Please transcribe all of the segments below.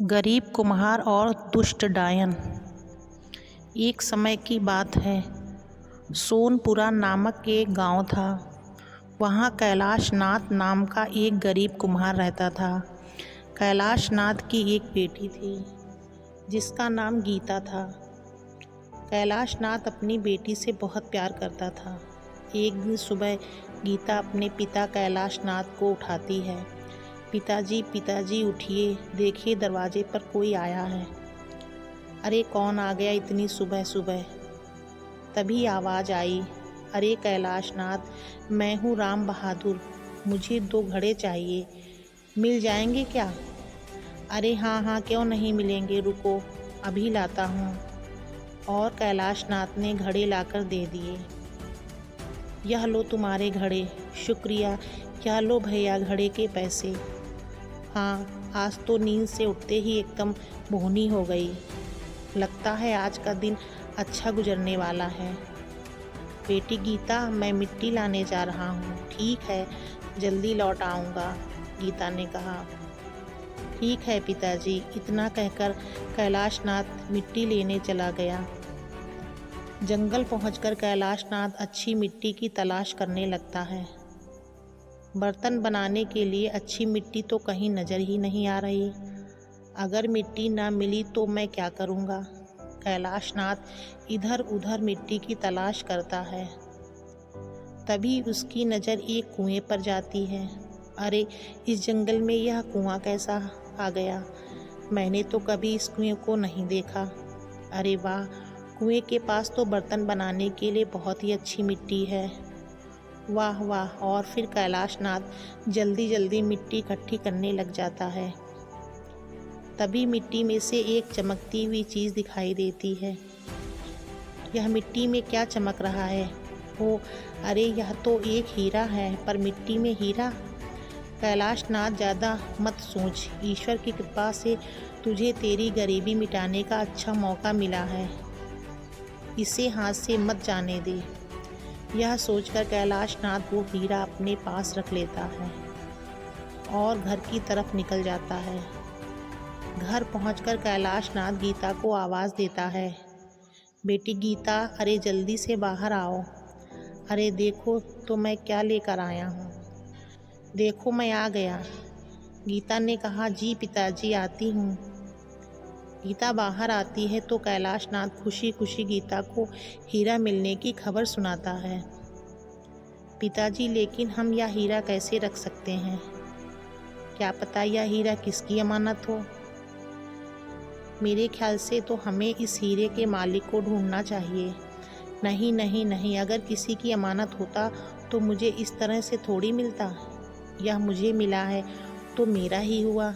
गरीब कुम्हार और दुष्ट डायन। एक समय की बात है। सोनपुरा नामक एक गांव था। वहाँ कैलाश नाथ नाम का एक गरीब कुम्हार रहता था। कैलाश नाथ की एक बेटी थी जिसका नाम गीता था। कैलाश नाथ अपनी बेटी से बहुत प्यार करता था। एक दिन सुबह गीता अपने पिता कैलाश नाथ को उठाती है। पिताजी पिताजी उठिए, देखिए दरवाजे पर कोई आया है। अरे कौन आ गया इतनी सुबह सुबह? तभी आवाज़ आई, अरे कैलाश नाथ, मैं हूँ राम बहादुर, मुझे 2 घड़े चाहिए, मिल जाएंगे क्या? अरे हाँ हाँ, क्यों नहीं मिलेंगे, रुको अभी लाता हूँ। और कैलाश नाथ ने घड़े लाकर दे दिए। यह लो तुम्हारे घड़े, शुक्रिया। यह लो भैया घड़े के पैसे। हाँ, आज तो नींद से उठते ही एकदम बोहनी हो गई। लगता है आज का दिन अच्छा गुजरने वाला है। बेटी गीता, मैं मिट्टी लाने जा रहा हूँ। ठीक है, जल्दी लौट आऊँगा, गीता ने कहा। ठीक है पिताजी, इतना कहकर कैलाश नाथ मिट्टी लेने चला गया। जंगल पहुंचकर कैलाश नाथ अच्छी मिट्टी की तलाश करने लगता है। बर्तन बनाने के लिए अच्छी मिट्टी तो कहीं नज़र ही नहीं आ रही। अगर मिट्टी ना मिली तो मैं क्या करूँगा? कैलाश नाथ इधर उधर मिट्टी की तलाश करता है। तभी उसकी नज़र एक कुएं पर जाती है। अरे, इस जंगल में यह कुआं कैसा आ गया? मैंने तो कभी इस कुएं को नहीं देखा। अरे वाह, कुएं के पास तो बर्तन बनाने के लिए बहुत ही अच्छी मिट्टी है। वाह वाह। और फिर कैलाश नाथ जल्दी जल्दी मिट्टी इकट्ठी करने लग जाता है। तभी मिट्टी में से एक चमकती हुई चीज़ दिखाई देती है। यह मिट्टी में क्या चमक रहा है? ओ, अरे यह तो एक हीरा है, पर मिट्टी में हीरा? कैलाश नाथ, ज़्यादा मत सोच, ईश्वर की कृपा से तुझे तेरी गरीबी मिटाने का अच्छा मौका मिला है, इसे हाथ से मत जाने दे। यह सोचकर कैलाश नाथ वो हीरा अपने पास रख लेता है और घर की तरफ निकल जाता है। घर पहुंचकर कैलाश नाथ गीता को आवाज़ देता है, बेटी गीता, अरे जल्दी से बाहर आओ। अरे देखो तो मैं क्या लेकर आया हूँ। देखो मैं आ गया, गीता ने कहा। जी पिताजी, आती हूँ। गीता बाहर आती है तो कैलाश नाथ खुशी खुशी गीता को हीरा मिलने की खबर सुनाता है। पिताजी, लेकिन हम यह हीरा कैसे रख सकते हैं? क्या पता यह हीरा किसकी अमानत हो। मेरे ख्याल से तो हमें इस हीरे के मालिक को ढूंढना चाहिए। नहीं नहीं नहीं, अगर किसी की अमानत होता तो मुझे इस तरह से थोड़ी मिलता। यह मुझे मिला है तो मेरा ही हुआ।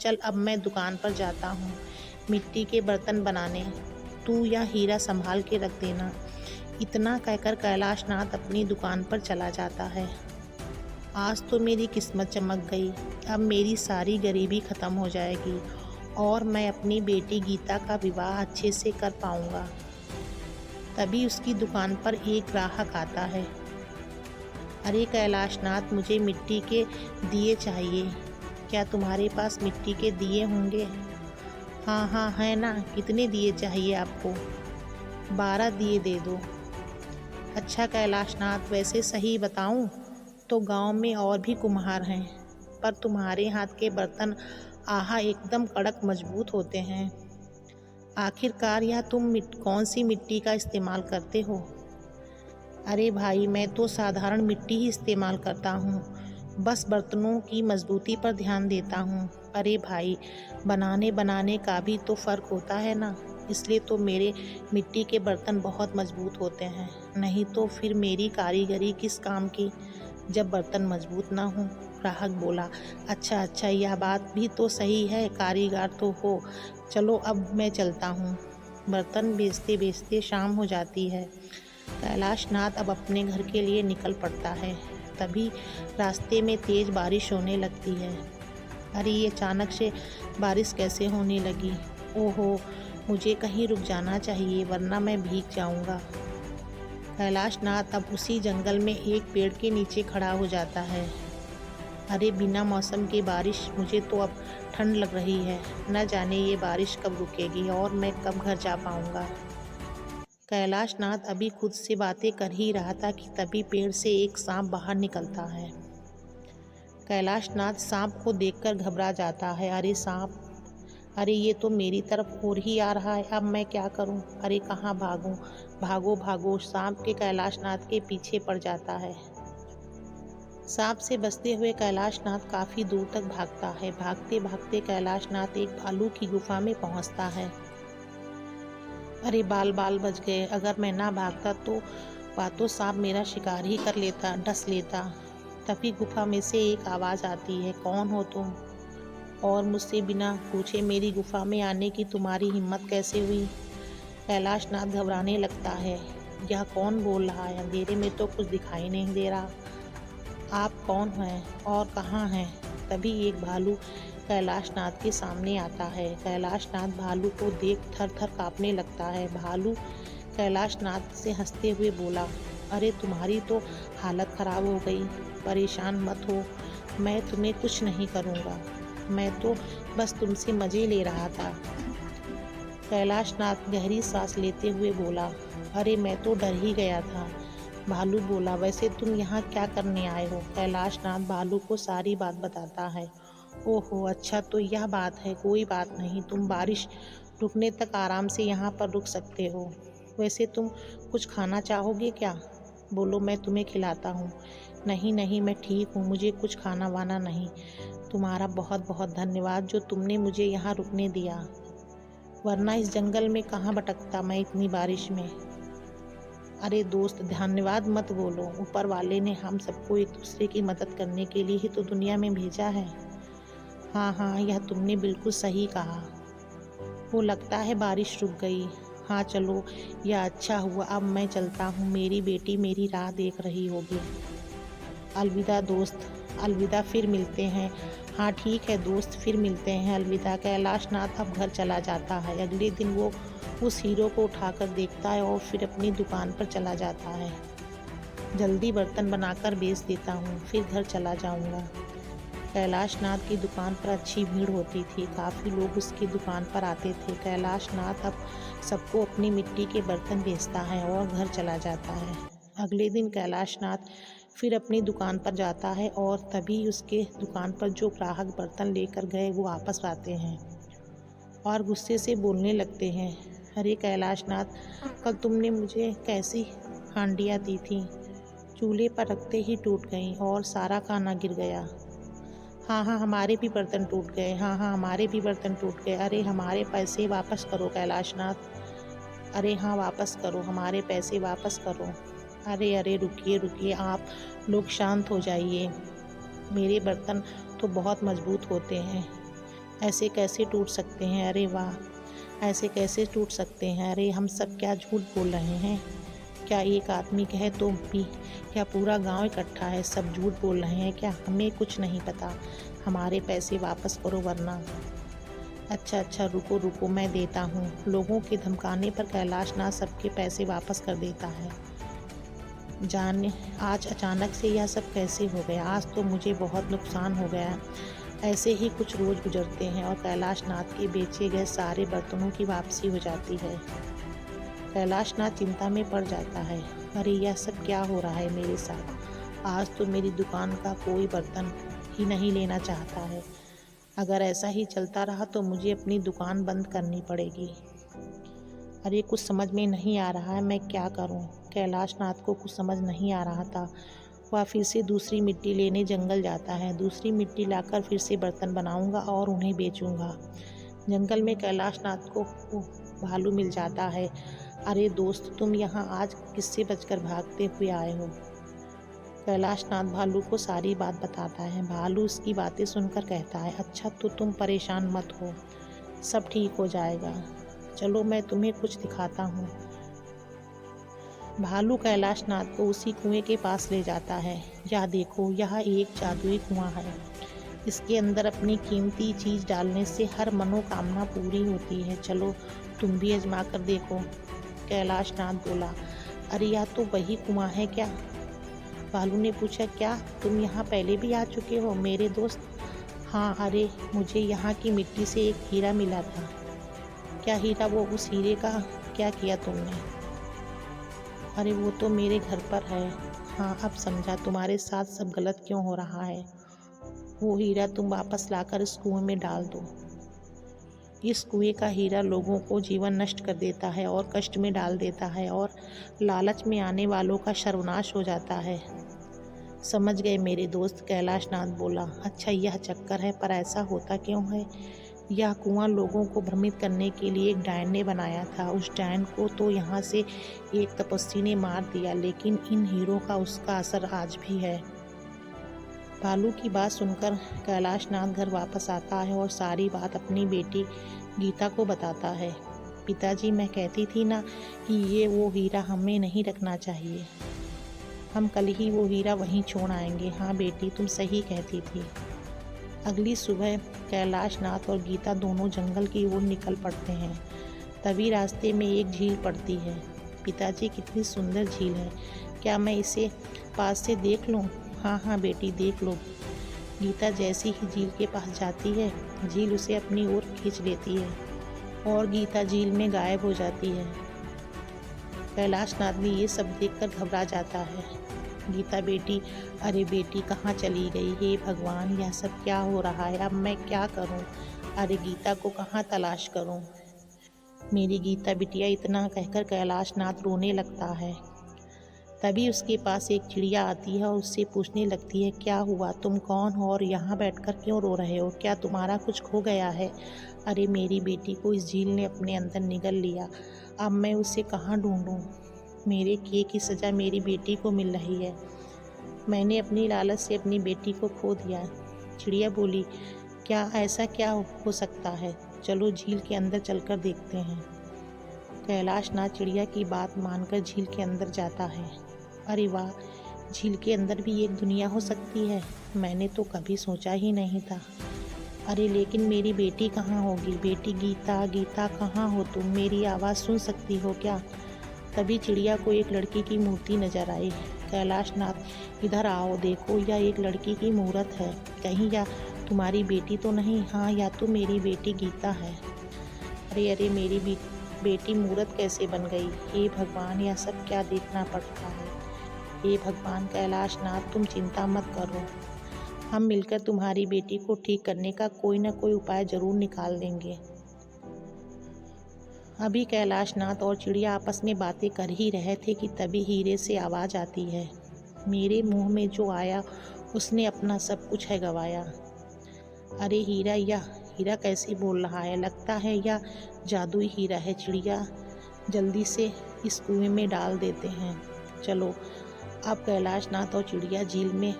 चल अब मैं दुकान पर जाता हूँ मिट्टी के बर्तन बनाने, तू यह हीरा संभाल के रख देना। इतना कहकर कैलाश नाथ अपनी दुकान पर चला जाता है। आज तो मेरी किस्मत चमक गई, अब मेरी सारी गरीबी ख़त्म हो जाएगी और मैं अपनी बेटी गीता का विवाह अच्छे से कर पाऊँगा। तभी उसकी दुकान पर एक ग्राहक आता है। अरे कैलाश नाथ, मुझे मिट्टी के दिए चाहिए, क्या तुम्हारे पास मिट्टी के दिए होंगे? हाँ हाँ है ना, कितने दिए चाहिए आपको? 12 दिए दे दो। अच्छा कैलाश नाथ, वैसे सही बताऊं तो गांव में और भी कुम्हार हैं, पर तुम्हारे हाथ के बर्तन आहा एकदम कड़क मजबूत होते हैं। आखिरकार यह तुम कौन सी मिट्टी का इस्तेमाल करते हो? अरे भाई, मैं तो साधारण मिट्टी ही इस्तेमाल करता हूँ, बस बर्तनों की मजबूती पर ध्यान देता हूँ। अरे भाई, बनाने का भी तो फ़र्क होता है ना, इसलिए तो मेरे मिट्टी के बर्तन बहुत मजबूत होते हैं, नहीं तो फिर मेरी कारीगरी किस काम की जब बर्तन मजबूत ना हो। ग्राहक बोला, अच्छा अच्छा, यह बात भी तो सही है, कारीगर तो हो। चलो अब मैं चलता हूँ। बर्तन बेचते बेचते शाम हो जाती है। कैलाश नाथ अब अपने घर के लिए निकल पड़ता है। तभी रास्ते में तेज़ बारिश होने लगती है। अरे ये अचानक से बारिश कैसे होने लगी? ओहो, मुझे कहीं रुक जाना चाहिए वरना मैं भीग जाऊंगा। कैलाश नाथ अब उसी जंगल में एक पेड़ के नीचे खड़ा हो जाता है। अरे बिना मौसम की बारिश, मुझे तो अब ठंड लग रही है। न जाने ये बारिश कब रुकेगी और मैं कब घर जा पाऊंगा। कैलाशनाथ अभी खुद से बातें कर ही रहा था कि तभी पेड़ से एक सांप बाहर निकलता है। कैलाशनाथ सांप को देखकर घबरा जाता है। अरे सांप, अरे ये तो मेरी तरफ और ही आ रहा है, अब मैं क्या करूं? अरे कहाँ भागूं? भागो भागो, सांप के कैलाशनाथ के पीछे पड़ जाता है। सांप से बचते हुए कैलाशनाथ काफी दूर तक भागता है। भागते भागते कैलाशनाथ एक भालू की गुफा में पहुंचता है। अरे बाल बाल बच गए, अगर मैं ना भागता तो सांप मेरा शिकार ही कर लेता, डस लेता। तभी गुफा में से एक आवाज़ आती है, कौन हो तुम? और मुझसे बिना पूछे मेरी गुफा में आने की तुम्हारी हिम्मत कैसे हुई? कैलाशनाथ घबराने लगता है। यह कौन बोल रहा है? अंधेरे में तो कुछ दिखाई नहीं दे रहा। आप कौन हैं और कहाँ हैं? तभी एक भालू कैलाशनाथ के सामने आता है। कैलाशनाथ भालू को देख थर थर काँपने लगता है। भालू कैलाशनाथ से हंसते हुए बोला, अरे तुम्हारी तो हालत ख़राब हो गई, परेशान मत हो, मैं तुम्हें कुछ नहीं करूँगा, मैं तो बस तुमसे मज़े ले रहा था। कैलाशनाथ गहरी सांस लेते हुए बोला, अरे मैं तो डर ही गया था। भालू बोला, वैसे तुम यहाँ क्या करने आए हो? कैलाशनाथ भालू को सारी बात बताता है। ओहो अच्छा, तो यह बात है, कोई बात नहीं, तुम बारिश रुकने तक आराम से यहाँ पर रुक सकते हो। वैसे तुम कुछ खाना चाहोगे क्या? बोलो, मैं तुम्हें खिलाता हूँ। नहीं नहीं, मैं ठीक हूँ, मुझे कुछ खाना वाना नहीं। तुम्हारा बहुत बहुत धन्यवाद जो तुमने मुझे यहाँ रुकने दिया, वरना इस जंगल में कहाँ भटकता मैं इतनी बारिश में। अरे दोस्त, धन्यवाद मत बोलो, ऊपर वाले ने हम सबको एक दूसरे की मदद करने के लिए ही तो दुनिया में भेजा है। हाँ हाँ, यह तुमने बिल्कुल सही कहा। वो लगता है बारिश रुक गई। हाँ चलो, यह अच्छा हुआ, अब मैं चलता हूँ, मेरी बेटी मेरी राह देख रही होगी। अलविदा दोस्त, अलविदा, फिर मिलते हैं। हाँ ठीक है दोस्त, फिर मिलते हैं, अलविदा। कैलाशनाथ अब घर चला जाता है। अगले दिन वो उस हीरो को उठाकर देखता है और फिर अपनी दुकान पर चला जाता है। जल्दी बर्तन बनाकर बेच देता हूँ, फिर घर चला जाऊँगा। कैलाशनाथ की दुकान पर अच्छी भीड़ होती थी, काफ़ी लोग उसकी दुकान पर आते थे। कैलाशनाथ अब सबको अपनी मिट्टी के बर्तन बेचता है और घर चला जाता है। अगले दिन कैलाशनाथ फिर अपनी दुकान पर जाता है और तभी उसके दुकान पर जो ग्राहक बर्तन लेकर गए वो वापस आते हैं और गुस्से से बोलने लगते हैं, अरे कैलाशनाथ, कल तुमने मुझे कैसी हांडियाँ दी थी, चूल्हे पर रखते ही टूट गईं और सारा खाना गिर गया। हाँ हाँ, हमारे भी बर्तन टूट गए, हाँ हाँ, हमारे भी बर्तन टूट गए। अरे हमारे पैसे वापस करो कैलाशनाथ। अरे हाँ, वापस करो, हमारे पैसे वापस करो। अरे अरे, रुकिए रुकिए, आप लोग शांत हो जाइए, मेरे बर्तन तो बहुत मज़बूत होते हैं, ऐसे कैसे टूट सकते हैं? अरे वाह, ऐसे कैसे टूट सकते हैं? अरे हम सब क्या झूठ बोल रहे हैं? क्या एक आदमी कहे तो भी क्या पूरा गांव इकट्ठा है, सब झूठ बोल रहे हैं क्या? हमें कुछ नहीं पता, हमारे पैसे वापस करो वरना। अच्छा अच्छा, रुको रुको, मैं देता हूँ। लोगों के धमकाने पर कैलाशनाथ सबके पैसे वापस कर देता है। जाने आज अचानक से यह सब कैसे हो गया? आज तो मुझे बहुत नुकसान हो गया। ऐसे ही कुछ रोज़ गुजरते हैं और कैलाशनाथ के बेचे गए सारे बर्तनों की वापसी हो जाती है। कैलाशनाथ चिंता में पड़ जाता है, अरे यह सब क्या हो रहा है मेरे साथ? आज तो मेरी दुकान का कोई बर्तन ही नहीं लेना चाहता है। अगर ऐसा ही चलता रहा तो मुझे अपनी दुकान बंद करनी पड़ेगी। अरे कुछ समझ में नहीं आ रहा है, मैं क्या करूं? कैलाशनाथ को कुछ समझ नहीं आ रहा था। वह फिर से दूसरी मिट्टी लेने जंगल जाता है। दूसरी मिट्टी लाकर फिर से बर्तन बनाऊंगा और उन्हें बेचूंगा। जंगल में कैलाशनाथ को भालू मिल जाता है। अरे दोस्त, तुम यहाँ आज किससे बचकर भागते हुए आए हो? कैलाशनाथ भालू को सारी बात बताता है। भालू उसकी बातें सुनकर कहता है, अच्छा तो तुम परेशान मत हो, सब ठीक हो जाएगा, चलो मैं तुम्हें कुछ दिखाता हूँ। भालू कैलाशनाथ को उसी कुएं के पास ले जाता है। यह देखो, यह एक जादुई कुआं है, इसके अंदर अपनी कीमती चीज़ डालने से हर मनोकामना पूरी होती है, चलो तुम भी आजमा कर देखो। कैलाशनाथ बोला, अरे यह तो वही कुआं है क्या भालू ने पूछा, क्या तुम यहाँ पहले भी आ चुके हो मेरे दोस्त? हाँ, अरे मुझे यहाँ की मिट्टी से एक हीरा मिला था। क्या हीरा? वो उस हीरे का क्या किया तुमने? अरे वो तो मेरे घर पर है। हाँ, अब समझा तुम्हारे साथ सब गलत क्यों हो रहा है। वो हीरा तुम वापस लाकर इस कुएं में डाल दो। इस कुएं का हीरा लोगों को जीवन नष्ट कर देता है और कष्ट में डाल देता है और लालच में आने वालों का सर्वनाश हो जाता है। समझ गए मेरे दोस्त, कैलाश नाथ बोला। अच्छा, यह चक्कर है, पर ऐसा होता क्यों है? यह कुआं लोगों को भ्रमित करने के लिए एक डायन ने बनाया था। उस डायन को तो यहाँ से एक तपस्वी ने मार दिया, लेकिन इन हीरों का उसका असर आज भी है। भालू की बात सुनकर कैलाश नाथ घर वापस आता है और सारी बात अपनी बेटी गीता को बताता है। पिताजी, मैं कहती थी ना कि ये वो हीरा हमें नहीं रखना चाहिए। हम कल ही वो हीरा वहीं छोड़ आएंगे। हाँ बेटी, तुम सही कहती थी। अगली सुबह कैलाश नाथ और गीता दोनों जंगल की ओर निकल पड़ते हैं। तभी रास्ते में एक झील पड़ती है। पिताजी, कितनी सुंदर झील है, क्या मैं इसे पास से देख लूं? हाँ हाँ बेटी, देख लो। गीता जैसी ही झील के पास जाती है, झील उसे अपनी ओर खींच लेती है और गीता झील में गायब हो जाती है। कैलाश नाथ भी ये सब देखकर घबरा जाता है। गीता बेटी, अरे बेटी कहाँ चली गई? हे भगवान, यह सब क्या हो रहा है? अब मैं क्या करूं? अरे गीता को कहाँ तलाश करूं? मेरी गीता बिटिया, इतना कहकर कैलाश नाथ रोने लगता है। तभी उसके पास एक चिड़िया आती है और उससे पूछने लगती है, क्या हुआ? तुम कौन हो और यहाँ बैठकर क्यों रो रहे हो? क्या तुम्हारा कुछ खो गया है? अरे मेरी बेटी को इस झील ने अपने अंदर निगल लिया। अब मैं उसे कहाँ ढूंढूं? मेरे किए की सज़ा मेरी बेटी को मिल रही है। मैंने अपनी लालच से अपनी बेटी को खो दिया। चिड़िया बोली, क्या ऐसा क्या हो सकता है? चलो झील के अंदर चलकर देखते हैं। कैलाश नाथ चिड़िया की बात मानकर झील के अंदर जाता है। अरे वाह, झील के अंदर भी एक दुनिया हो सकती है, मैंने तो कभी सोचा ही नहीं था। अरे लेकिन मेरी बेटी कहाँ होगी? बेटी गीता, गीता कहाँ हो तुम? मेरी आवाज़ सुन सकती हो क्या? तभी चिड़िया को एक लड़की की मूर्ति नजर आई। कैलाश नाथ, इधर आओ, देखो, यह एक लड़की की मूर्त है। कहीं यह तुम्हारी बेटी तो नहीं? हाँ, यह तो मेरी बेटी गीता है। अरे अरे, मेरी बेटी मूर्त कैसे बन गई? हे भगवान, यह सब क्या देखना पड़ रहा है? हे भगवान, कैलाश नाथ तुम चिंता मत करो, हम मिलकर तुम्हारी बेटी को ठीक करने का कोई ना कोई उपाय जरूर निकाल देंगे। अभी कैलाश नाथ और चिड़िया आपस में बातें कर ही रहे थे कि तभी हीरे से आवाज़ आती है, मेरे मुंह में जो आया उसने अपना सब कुछ है गवाया। अरे हीरा, यह हीरा कैसे बोल रहा है? लगता है यह जादुई हीरा है। चिड़िया, जल्दी से इस कुएं में डाल देते हैं। चलो। अब कैलाश नाथ और चिड़िया झील में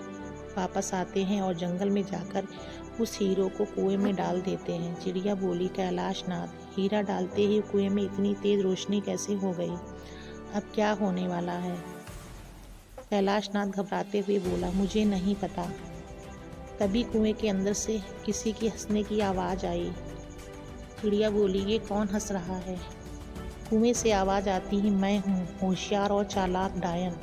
वापस आते हैं और जंगल में जाकर उस हीरो को कुएं में डाल देते हैं। चिड़िया बोली, कैलाश नाथ, हीरा डालते ही कुएं में इतनी तेज रोशनी कैसे हो गई? अब क्या होने वाला है? कैलाश नाथ घबराते हुए बोला, मुझे नहीं पता। तभी कुएं के अंदर से किसी की हंसने की आवाज़ आई। चिड़िया बोली, ये कौन हंस रहा है? कुएं से आवाज़ आती ही, मैं हूँ, होशियार और चालाक डायन।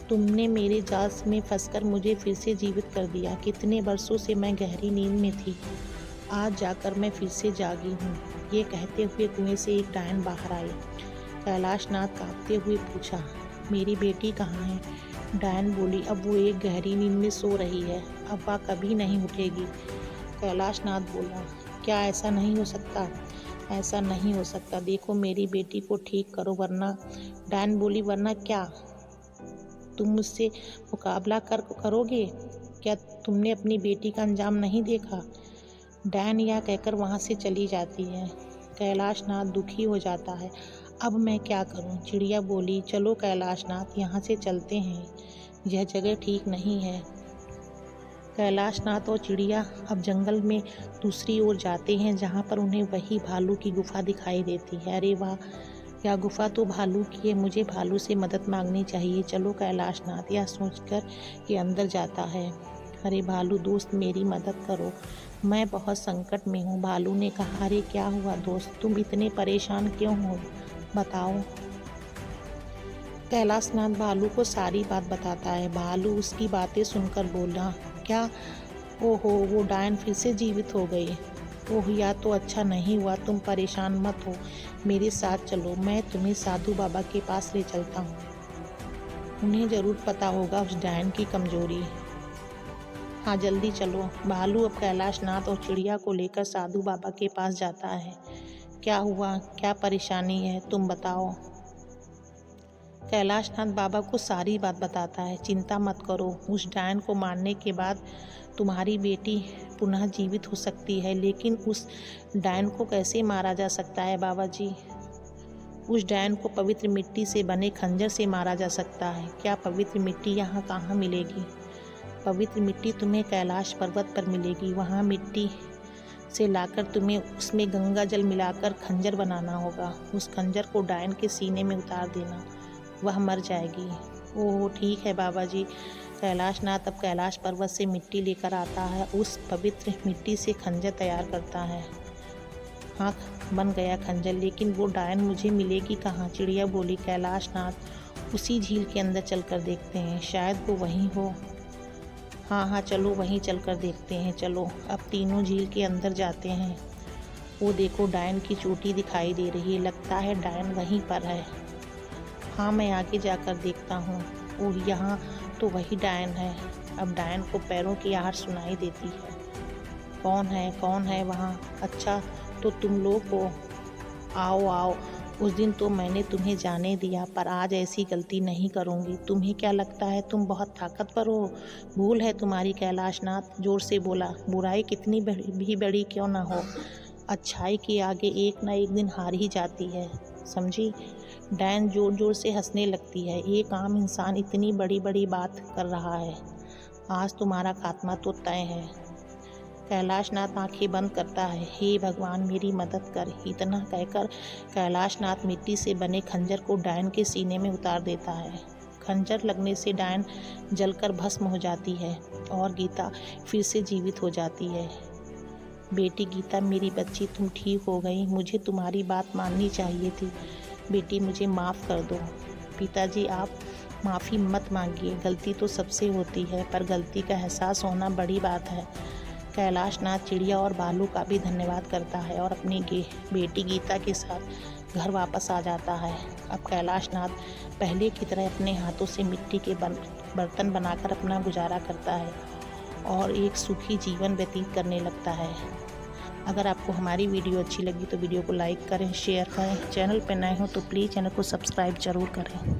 तुमने मेरे जाल में फंसकर मुझे फिर से जीवित कर दिया। कितने बरसों से मैं गहरी नींद में थी, आज जाकर मैं फिर से जागी हूँ। ये कहते हुए कुएं से एक डायन बाहर आई। कैलाश नाथ कांपते हुए पूछा, मेरी बेटी कहाँ है? डायन बोली, अब वो एक गहरी नींद में सो रही है, अब वह कभी नहीं उठेगी। कैलाश नाथ बोला, क्या ऐसा नहीं हो सकता? ऐसा नहीं हो सकता, देखो मेरी बेटी को ठीक करो वरना। डायन बोली, वरना क्या? तुम मुझसे मुकाबला करोगे? क्या तुमने अपनी बेटी का अंजाम नहीं देखा? डायन यह कहकर वहाँ से चली जाती है। कैलाश नाथ दुखी हो जाता है, अब मैं क्या करूं? चिड़िया बोली, चलो कैलाश नाथ, यहाँ से चलते हैं, यह जगह ठीक नहीं है। कैलाश नाथ और चिड़िया अब जंगल में दूसरी ओर जाते हैं, जहाँ पर उन्हें वही भालू की गुफा दिखाई देती है। अरे वाह, यह गुफा तो भालू की है, मुझे भालू से मदद मांगनी चाहिए। चलो कैलाश नाथ, यह सोचकर कि अंदर जाता है। अरे भालू दोस्त, मेरी मदद करो, मैं बहुत संकट में हूँ। भालू ने कहा, अरे क्या हुआ दोस्त, तुम इतने परेशान क्यों हो, बताओ। कैलाशनाथ भालू को सारी बात बताता है। भालू उसकी बातें सुनकर बोला, क्या? ओहो, वो डायन फिर से जीवित हो गई। ओह, या तो अच्छा नहीं हुआ। तुम परेशान मत हो, मेरे साथ चलो, मैं तुम्हें साधु बाबा के पास ले चलता हूँ। उन्हें जरूर पता होगा उस डायन की कमजोरी। हाँ, जल्दी चलो। भालू अब कैलाशनाथ और चिड़िया को लेकर साधु बाबा के पास जाता है। क्या हुआ? क्या परेशानी है? तुम बताओ। कैलाशनाथ बाबा को सारी बात बताता है। चिंता मत करो, उस डायन को मारने के बाद तुम्हारी बेटी पुनः जीवित हो सकती है। लेकिन उस डायन को कैसे मारा जा सकता है बाबा जी? उस डायन को पवित्र मिट्टी से बने खंजर से मारा जा सकता है। क्या पवित्र मिट्टी यहाँ कहाँ मिलेगी? पवित्र मिट्टी तुम्हें कैलाश पर्वत पर मिलेगी। वहाँ मिट्टी से लाकर तुम्हें उसमें गंगा जल मिलाकर खंजर बनाना होगा। उस खंजर को डायन के सीने में उतार देना, वह मर जाएगी। ओह, ठीक है बाबा जी। कैलाशनाथ अब कैलाश पर्वत से मिट्टी लेकर आता है। उस पवित्र मिट्टी से खंजर तैयार करता है। हाँ, बन गया खंजर, लेकिन वो डायन मुझे मिलेगी कहाँ? चिड़िया बोली। कैलाशनाथ, उसी झील के अंदर चलकर देखते हैं, शायद वो वहीं हो। हाँ, चलो वहीं चलकर देखते हैं। चलो, अब तीनों झील के अंदर जाते हैं। वो देखो, डायन की चोटी दिखाई दे रही है। लगता है डायन वहीं पर है। हाँ, मैं आगे जाकर देखता हूँ। ओह, यहाँ तो वही डायन है। अब डायन को पैरों की आहट सुनाई देती है। कौन है वहाँ? अच्छा, तो तुम लोग हो। आओ। उस दिन तो मैंने तुम्हें जाने दिया, पर आज ऐसी गलती नहीं करूँगी। तुम्हें क्या लगता है तुम बहुत ताकतवर हो? भूल है तुम्हारी। कैलाशनाथ जोर से बोला। बुराई कितनी भी बड़ी क्यों ना हो, अच्छाई के आगे एक ना एक दिन हार ही जाती है, समझी? डायन जोर जोर से हंसने लगती है। एक आम इंसान इतनी बड़ी बड़ी बात कर रहा है। आज तुम्हारा खात्मा तो तय है। कैलाशनाथ आंखें बंद करता है। हे भगवान, मेरी मदद कर। इतना कहकर कैलाशनाथ मिट्टी से बने खंजर को डायन के सीने में उतार देता है। खंजर लगने से डायन जलकर भस्म हो जाती है और गीता फिर से जीवित हो जाती है। बेटी गीता, मेरी बच्ची, तुम ठीक हो गई। मुझे तुम्हारी बात माननी चाहिए थी। बेटी, मुझे माफ़ कर दो। पिताजी, आप माफ़ी मत मांगिए। गलती तो सबसे होती है, पर गलती का एहसास होना बड़ी बात है। कैलाशनाथ चिड़िया और भालू का भी धन्यवाद करता है और अपनी बेटी गीता के साथ घर वापस आ जाता है। अब कैलाशनाथ पहले की तरह अपने हाथों से मिट्टी के बर्तन बनाकर अपना गुजारा करता है और एक सुखी जीवन व्यतीत करने लगता है। अगर आपको हमारी वीडियो अच्छी लगी तो वीडियो को लाइक करें, शेयर करें। चैनल पर नए हो तो प्लीज़ चैनल को सब्सक्राइब ज़रूर करें।